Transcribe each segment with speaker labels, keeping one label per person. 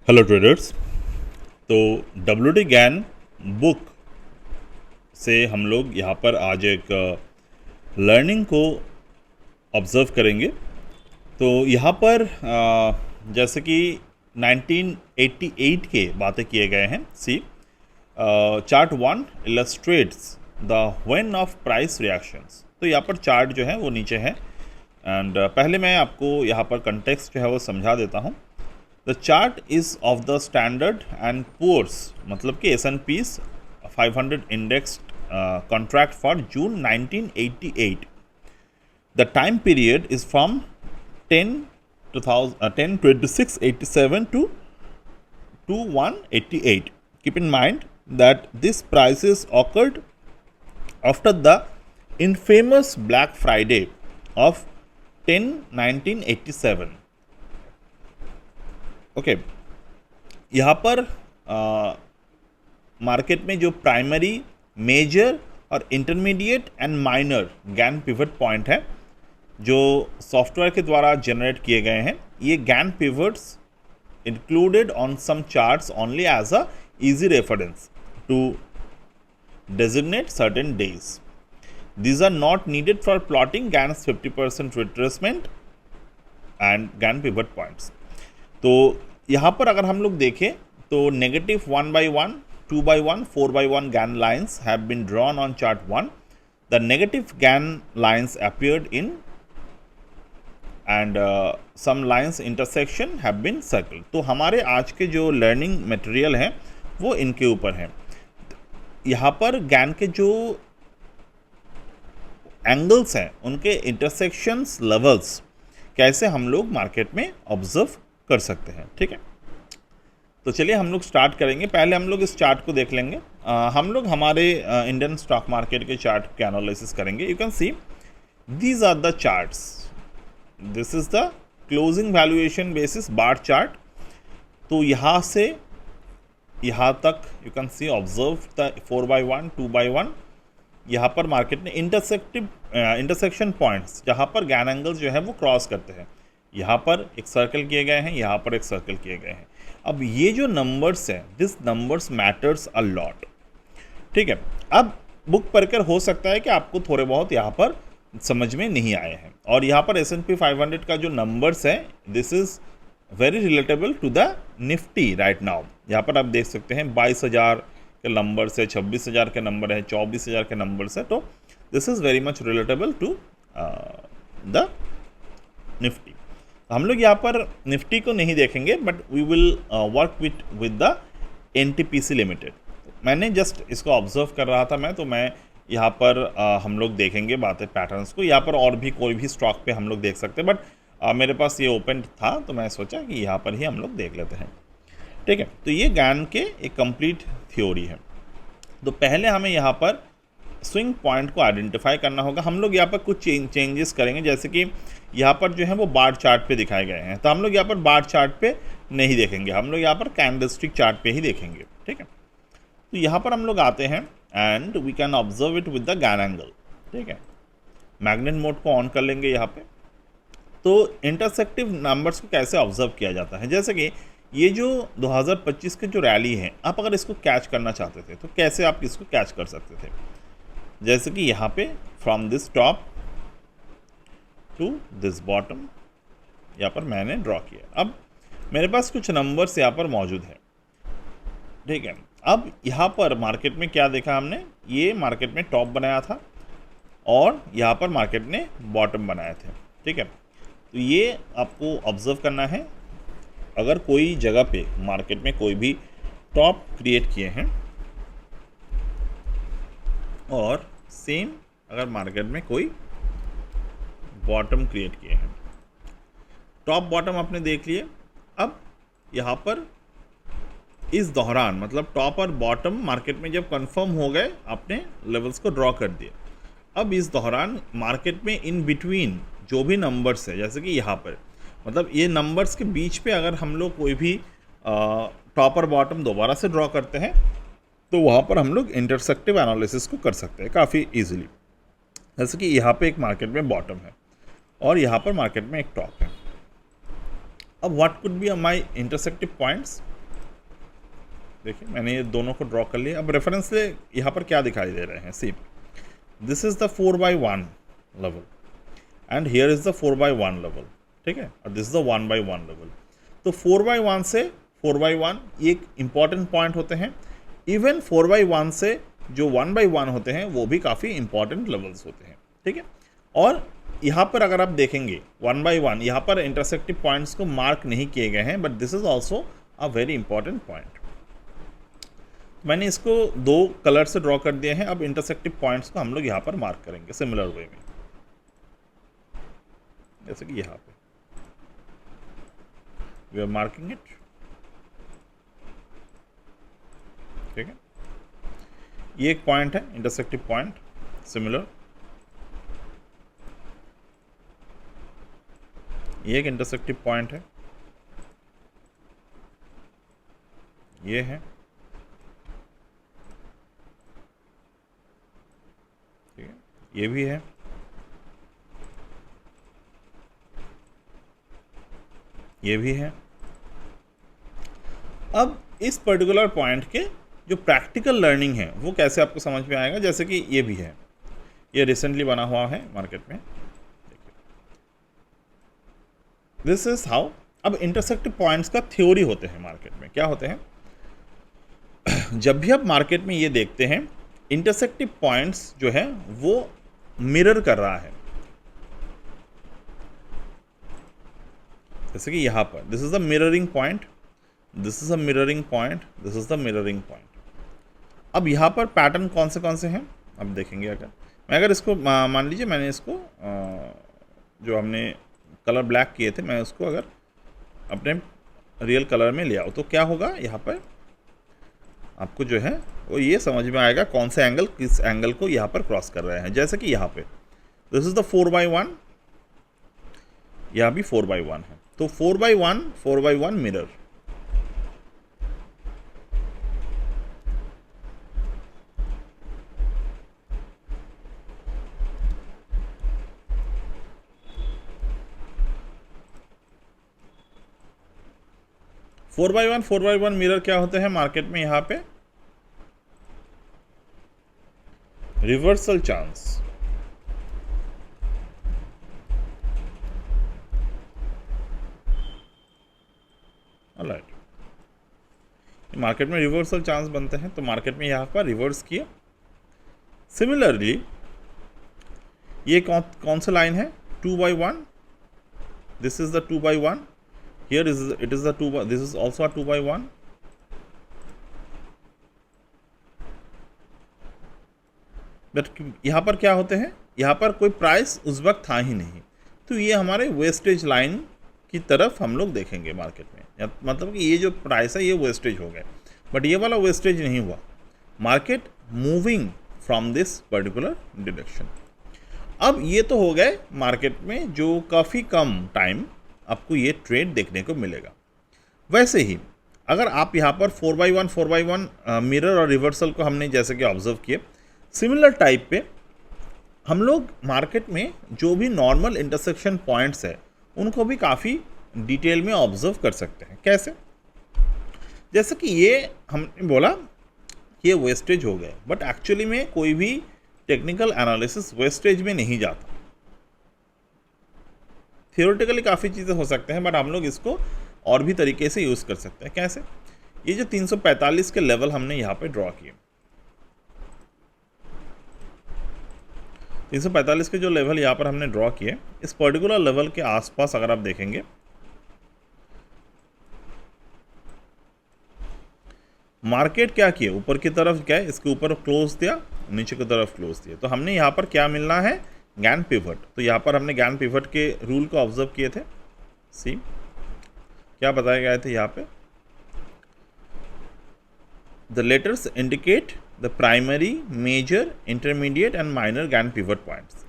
Speaker 1: Hello traders. तो WD gain book से हम लोग यहाँ पर आज एक लर्निंग को ऑब्ज़र्व करेंगे। तो यहाँ पर जैसे कि 1988 के बातें किए गए हैं। See chart 1 illustrates the when of price reactions. तो यहाँ पर चार्ट जो है वो नीचे है एंड पहले मैं आपको यहाँ पर कंटेक्स्ट जो है वो समझा देता हूँ। The chart is of the standard and poor's, मतलब कि S&P's 500 index contract for June 1988। The time period is from 10/26/87 to 21/88. Keep in mind that this prices occurred after the infamous Black Friday of 10/19/87. Okay, यहाँ पर market में जो primary, major और intermediate and minor Gann pivot point है जो software के द्वारा generate किए गए हैं, ये Gann pivots included on some charts only as a easy reference to designate certain days. These are not needed for plotting GAN's 50% retracement and GAN pivot points. तो यहाँ पर अगर हम लोग देखें तो negative 1/1, 2/1, 4/1 GAN lines have been drawn on chart 1. The negative GAN lines appeared in and some lines intersection have been circled. तो हमारे आज के जो लर्निंग मटेरियल हैं वो इनके ऊपर हैं. यहाँ पर GAN के जो एंगल्स हैं उनके इंटरसेक्शंस लेवल्स कैसे हम लोग मार्केट में ऑब्जर्व कर सकते हैं. ठीक है, तो चलिए हम लोग स्टार्ट करेंगे. पहले हम लोग इस चार्ट को देख लेंगे. हम लोग हमारे इंडियन स्टॉक मार्केट के चार्ट के एनालिसिस करेंगे. You can see these are the charts. This is the closing valuation basis bar chart. तो यहाँ से यहाँ तक you can see observe the 4/1, 2/1. यहाँ पर मार्केट ने इंटरसेक्शन पॉइंट्स जहाँ पर गैन एंगल्स जो है वो क्रॉस करते हैं, यहाँ पर एक सर्कल किए गए हैं, यहाँ पर एक सर्कल किए गए हैं. अब ये जो नंबर्स हैं, this numbers matters a lot. ठीक है, अब बुक पढ़कर हो सकता है कि आपको थोड़े बहुत यहाँ पर समझ में नहीं आए हैं. और यहाँ पर S&P 500 का जो नंबर्स है, this is very relatable to the Nifty right now. यहाँ पर आप देख सकते हैं 22,000 के नंबर से, 26,000 के नंबर है, 24,000 के नंबर से. तो this is very much relatable to the Nifty. हम लोग यहाँ पर निफ्टी को नहीं देखेंगे but we will work with the NTPC limited. मैंने जस्ट इसको ऑब्जर्व कर रहा था मैं, तो मैं यहाँ पर हम लोग देखेंगे बातें पैटर्न्स को. यहाँ पर और भी कोई भी स्टॉक पे हम लोग देख सकते हैं बट मेरे पास ये ओपन था तो मैं सोचा कि यहाँ पर ही हम लोग देख लेते हैं. ठीक है, तो ये गैन के एक कंप्लीट थ्योरी है. तो पहले हमें यहाँ पर स्विंग पॉइंट को आइडेंटिफाई करना होगा. हम लोग यहाँ पर कुछ चेंजेस करेंगे, जैसे कि यहाँ पर जो है वो बार चार्ट पे दिखाए गए हैं, तो हम लोग यहाँ पर बार चार्ट पे नहीं देखेंगे, हम लोग यहाँ पर कैंडलस्टिक चार्ट पे ही देखेंगे. ठीक है, तो यहाँ पर हम लोग आते हैं and we can observe it with the Gann angle. ठीक है, मैग्नेट मोड को ऑन कर लेंगे यहाँ पे. तो इंटरसेक्टिव नंबर्स को कैसे ऑब्जर्व किया जाता है, जैसे कि ये जो 2025 के जो रैली है, आप अगर इसको कैच करना चाहते थे तो कैसे आप इसको कैच कर सकते थे. जैसे कि यहाँ पे from this top to this bottom यहाँ पर मैंने ड्रॉ किया. अब मेरे पास कुछ नंबर्स यहाँ पर मौजूद है. ठीक है, अब यहाँ पर मार्केट में क्या देखा हमने, ये मार्केट में टॉप बनाया था और यहाँ पर मार्केट ने बॉटम बनाए थे. ठीक है, तो ये आपको ऑब्जर्व करना है. अगर कोई जगह पे मार्केट में कोई भी टॉप क्रिएट किए हैं और सेम अगर मार्केट में कोई बॉटम क्रिएट किए हैं, टॉप बॉटम आपने देख लिए. अब यहाँ पर इस दौरान मतलब टॉप और बॉटम मार्केट में जब कंफर्म हो गए, आपने लेवल्स को ड्रॉ कर दिए. अब इस दौरान मार्केट में इन बिटवीन जो भी नंबर्स है, जैसे कि यहाँ पर मतलब ये नंबर्स के बीच पे अगर हम लोग कोई भी टॉप और बॉटम दोबारा से ड्रॉ करते हैं तो वहाँ पर हम लोग इंटरसेक्टिव एनालिसिस को कर सकते हैं काफ़ी इजीली. जैसे कि यहाँ पे एक मार्केट में बॉटम है और यहाँ पर मार्केट में एक टॉप है. अब what could be my intersective points, देखिए मैंने ये दोनों को ड्रॉ कर लिया। अब रेफरेंस से यहाँ पर क्या दिखाई दे रहे हैं, see this is the 4/1 level and here is the 4/1 level, ठीक है, और दिस इज़ द 1/1 लेवल। तो 4/1 से 4/1 ये एक इम्पॉर्टेंट पॉइंट होते हैं। इवन 4/1 से जो 1/1 होते हैं वो भी काफ़ी इंपॉर्टेंट लेवल्स होते हैं, ठीक है। और यहाँ पर अगर आप देखेंगे 1/1 यहाँ पर इंटरसेक्टिव पॉइंट्स को मार्क नहीं किए गए हैं, but this is also a very important point. मैंने इसको 2 कलर से ड्रॉ कर दिए हैं। अब इंटरसेक्टिव पॉइंट्स को हम लोग यहाँ पर मार्क करेंगे सिमिलर वे में, जैसे कि यहाँ पे वी आर मार्किंग इट, ठीक है। ये एक पॉइंट है इंटरसेक्टिव पॉइंट सिमिलर, ये एक इंटरसेक्टिव पॉइंट है, ये है, ठीक है, ये भी है, ये भी है। अब इस पर्टिकुलर पॉइंट के जो प्रैक्टिकल लर्निंग है वो कैसे आपको समझ में आएगा, जैसे कि ये भी है, ये रिसेंटली बना हुआ है मार्केट में, दिस इज हाउ। अब इंटरसेक्टिव पॉइंट्स का थ्योरी होते हैं मार्केट में, क्या होते हैं, जब भी आप मार्केट में ये देखते हैं इंटरसेक्टिव पॉइंट्स जो है वो मिरर कर रहा है, जैसे कि यहाँ पर this is the mirroring point, this is a mirroring point, this is the mirroring point. अब यहाँ पर पैटर्न कौन से हैं अब देखेंगे। अगर इसको मान लीजिए मैंने इसको जो हमने कलर ब्लैक किए थे मैं उसको अगर अपने रियल कलर में ले आऊँ तो क्या होगा, यहाँ पर आपको जो है वो ये समझ में आएगा कौन से एंगल किस एंगल को यहाँ पर क्रॉस कर रहे हैं। जैसे कि यहाँ पे दिस इज द 4/1, यहाँ भी 4/1 है, तो 4/1 mirror. Four by one mirror क्या होते हैं मार्केट में, यहाँ पे रिवर्सल चांस, ऑलराइट, मार्केट में रिवर्सल चांस बनते हैं, तो मार्केट में यहाँ पर रिवर्स किए। सिमिलरली ये कौन सा लाइन है, 2/1, this is the 2/1, here it is the 2, this is also a 2/1, but यहाँ पर क्या होते हैं, यहाँ पर कोई प्राइस उस वक्त था ही नहीं, तो ये हमारे वेस्टेज लाइन की तरफ हम लोग देखेंगे मार्केट में, मतलब कि ये जो प्राइस है ये वेस्टेज हो गए, बट ये वाला वेस्टेज नहीं हुआ, market moving from this particular direction. अब ये तो हो गए मार्केट में जो काफ़ी कम टाइम आपको ये ट्रेड देखने को मिलेगा। वैसे ही अगर आप यहाँ पर 4/1 मिरर और रिवर्सल को हमने जैसे कि ऑब्जर्व किए, सिमिलर टाइप पे हम लोग मार्केट में जो भी नॉर्मल इंटरसेक्शन पॉइंट्स है उनको भी काफ़ी डिटेल में ऑब्जर्व कर सकते हैं। कैसे, जैसे कि ये हमने बोला ये वेस्टेज हो गए, बट एक्चुअली में कोई भी टेक्निकल एनालिसिस वेस्टेज में नहीं जाता। थियोरेटिकली काफ़ी चीज़ें हो सकते हैं, बट हम लोग इसको और भी तरीके से यूज़ कर सकते हैं। कैसे, ये जो 345 के लेवल हमने यहाँ पे ड्रॉ किए, 345 के जो लेवल यहाँ पर हमने ड्रॉ किए, इस पर्टिकुलर लेवल के आसपास अगर आप देखेंगे मार्केट क्या किए, ऊपर की तरफ क्या है, इसके ऊपर क्लोज दिया, नीचे की तरफ क्लोज दिया, तो हमने यहाँ पर क्या मिलना है, गैन पिवट। तो यहाँ पर हमने गैन पिवट के रूल को ऑब्जर्व किए थे। सी क्या बताए गए थे यहाँ पे, the letters indicate the primary, major, intermediate and minor Gann pivot points.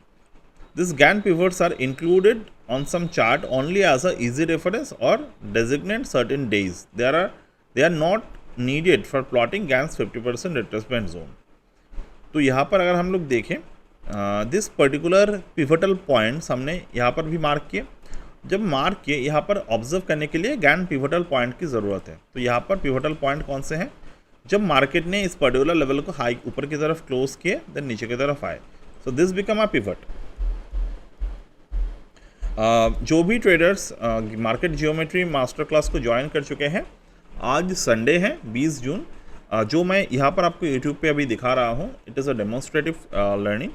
Speaker 1: This Gann pivots are included on some chart only as a easy reference और designate certain days, they are not needed for plotting Gann's 50% retracement zone. तो यहाँ पर अगर हम लोग देखें this particular pivotal points हमने यहाँ पर भी मार्क किए। जब मार्क किए यहाँ पर ऑब्जर्व करने के लिए गैन पिवटल पॉइंट की ज़रूरत है। तो यहाँ पर पिवटल पॉइंट कौन से हैं, जब मार्केट ने इस पर्टिकुलर लेवल को हाई ऊपर की तरफ क्लोज किए देन नीचे की तरफ आए, so this become a pivot. जो भी traders market geometry master class को ज्वाइन कर चुके हैं, आज संडे है 20 जून, जो मैं यहाँ पर आपको यूट्यूब पे अभी दिखा रहा हूँ, it is a demonstrative learning.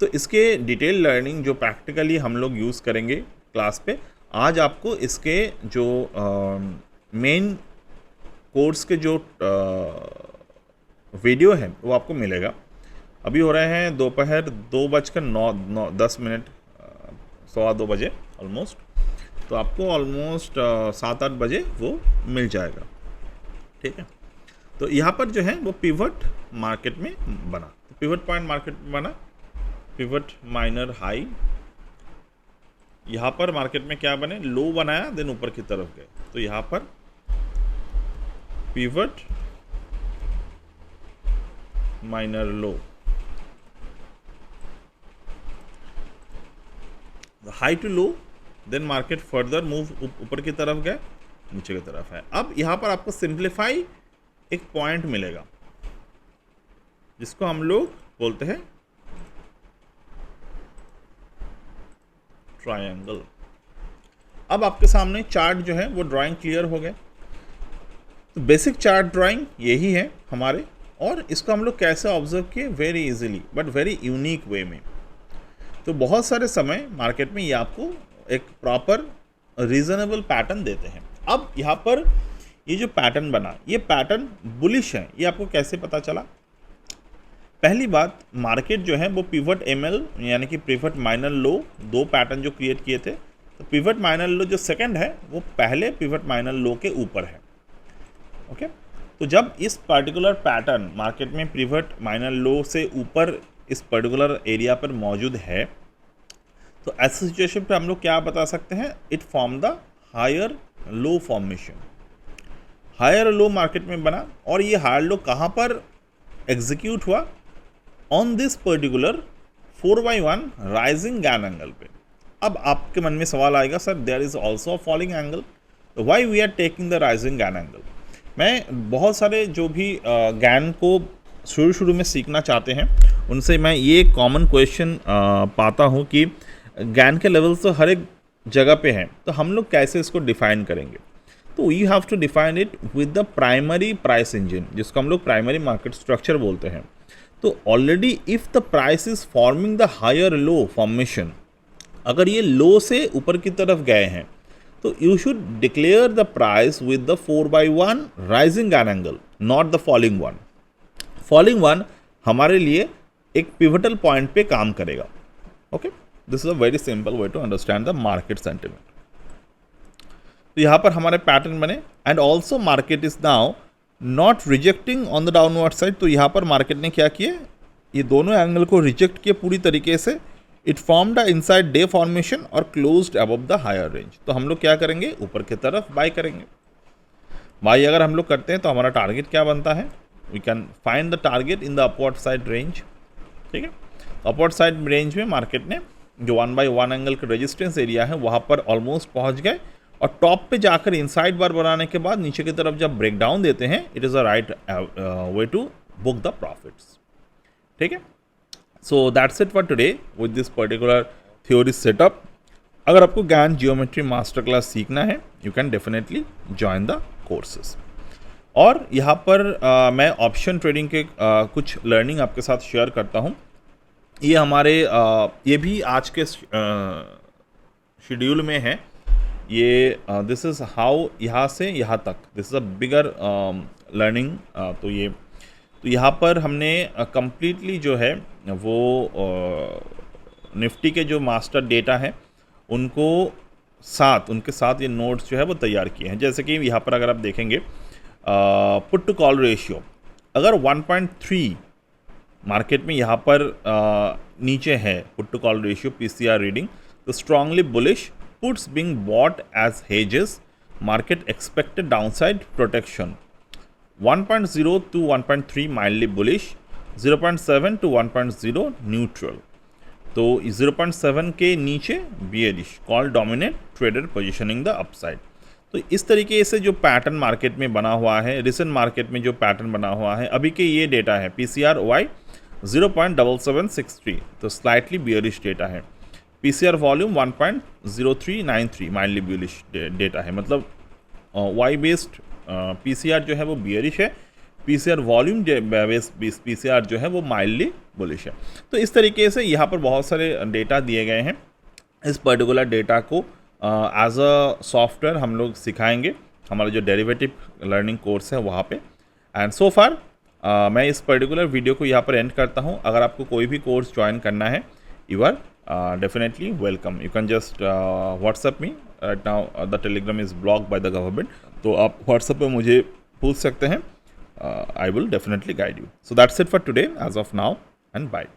Speaker 1: तो इसके डिटेल लर्निंग जो प्रैक्टिकली हम लोग यूज़ करेंगे क्लास पे, आज आपको इसके जो मेन कोर्स के जो वीडियो है वो आपको मिलेगा। अभी हो रहे हैं दोपहर 2:09 2:15 बजे ऑलमोस्ट, तो आपको ऑलमोस्ट 7-8 बजे वो मिल जाएगा, ठीक है। तो यहाँ पर जो है वो पिवट मार्केट में बना, तो पिवट पॉइंट मार्केट में बना, पिवट माइनर हाई। यहाँ पर मार्केट में क्या बने, लो बनाया देन ऊपर की तरफ गए, तो यहाँ पर pivot minor low, high to low, then market further move ऊपर की तरफ गए, नीचे की तरफ है। अब यहाँ पर आपको सिंप्लीफाई एक पॉइंट मिलेगा जिसको हम लोग बोलते हैं ट्रायंगल। अब आपके सामने चार्ट जो है वो ड्राइंग क्लियर हो गए। तो बेसिक चार्ट ड्राइंग यही है हमारे, और इसको हम लोग कैसे ऑब्जर्व किए, very easily but very unique way में। तो बहुत सारे समय मार्केट में ये आपको एक प्रॉपर रीजनेबल पैटर्न देते हैं। अब यहाँ पर ये जो पैटर्न बना, ये पैटर्न बुलिश है, ये आपको कैसे पता चला? पहली बात, मार्केट जो है वो पिवट एमएल यानी कि पिवट माइनर लो, दो पैटर्न जो क्रिएट किए थे, तो पिवट माइनर लो जो सेकंड है वो पहले पिवट माइनर लो के ऊपर है, ओके। तो जब इस पर्टिकुलर पैटर्न मार्केट में पिवट माइनर लो से ऊपर इस पर्टिकुलर एरिया पर मौजूद है, तो ऐसे सिचुएशन पे हम लोग क्या बता सकते हैं, it form the higher low formation. Higher low market में बना, और ये हायर लो कहाँ पर एग्जीक्यूट हुआ, on this particular 4/1 rising Gann angle पे। अब आपके मन में सवाल आएगा, sir there is also a falling angle, तो why we are taking the rising Gann angle. मैं बहुत सारे जो भी गैन को शुरू में सीखना चाहते हैं उनसे मैं ये कॉमन क्वेश्चन पाता हूँ कि गैन के लेवल्स तो हर एक जगह पे हैं, तो हम लोग कैसे इसको डिफाइन करेंगे। तो you have to define it with the primary price engine, जिसको हम लोग प्राइमरी मार्केट स्ट्रक्चर बोलते हैं। तो already if the price is forming the higher low formation, अगर ये लो से ऊपर की तरफ गए हैं, तो you should declare the price with the 4/1 rising Gann angle, not the falling one. Falling one हमारे लिए एक पिवटल पॉइंट पे काम करेगा, okay. This is a very simple way to understand the market sentiment. तो यहाँ पर हमारे पैटर्न बने, and also market is now not rejecting on the downward side. तो यहाँ पर मार्केट ने क्या किया, ये दोनों एंगल को रिजेक्ट किया पूरी तरीके से। It formed the inside day formation और closed above the higher range. तो हम लोग क्या करेंगे, ऊपर की तरफ बाय करेंगे। बाय अगर हम लोग करते हैं तो हमारा टारगेट क्या बनता है, we can find the target in the upward side range, ठीक है। अपवर्ड साइड रेंज में मार्केट ने जो 1/1 एंगल का रेजिस्टेंस एरिया है वहाँ पर ऑलमोस्ट पहुँच गए, और टॉप पे जाकर इनसाइड बार बनाने के बाद नीचे की तरफ जब ब्रेक डाउन देते हैं, it is a right way to book the profits, ठीक है। So that's it for today with this particular theory setup. अगर आपको गैन जियोमेट्री मास्टर क्लास सीखना है, you can definitely join the courses. और यहाँ पर मैं ऑप्शन ट्रेडिंग के कुछ लर्निंग आपके साथ शेयर करता हूँ। ये हमारे ये भी आज के शेड्यूल में है। ये दिस इज़ हाउ, यहाँ से यहाँ तक, this is a bigger learning. तो यहाँ पर हमने कम्प्लीटली जो है वो निफ्टी के जो मास्टर डेटा है उनके साथ ये नोट्स जो है वो तैयार किए हैं। जैसे कि यहाँ पर अगर आप देखेंगे पुट टू कॉल रेशियो, अगर 1.3 मार्केट में यहाँ पर नीचे है put to call ratio PCR reading, तो strongly bullish, puts being bought as hedges, market expected downside protection, 1.0 to 1.3 mildly bullish, 0.7 to 1.0 neutral। तो 0.7 के नीचे bearish, call dominate, trader positioning the upside। तो इस तरीके से जो पैटर्न मार्केट में बना हुआ है, रिसेंट मार्केट में जो पैटर्न बना हुआ है, अभी के ये डेटा है PCR वाई 0.7763, तो स्लाइटली बियरिश डेटा है। PCR volume 1.0393 mildly bearish data है, मतलब वाई बेस्ड PCR जो है वो बियरिश है, PCR वॉल्यूम बेस्ड PCR जो है वो माइल्डली बुलिश है। तो इस तरीके से यहाँ पर बहुत सारे डेटा दिए गए हैं। इस पर्टिकुलर डेटा को एज अ सॉफ्टवेयर हम लोग सिखाएंगे हमारा जो डेरिवेटिव लर्निंग कोर्स है वहाँ पे। एंड सो फार मैं इस पर्टिकुलर वीडियो को यहाँ पर एंड करता हूँ। अगर आपको कोई भी कोर्स ज्वाइन करना है, you are definitely welcome. You can just WhatsApp me. Right now the Telegram is blocked by the government, तो आप व्हाट्सएप पे मुझे पूछ सकते हैं। I will definitely guide you. So that's it for today as of now, and bye.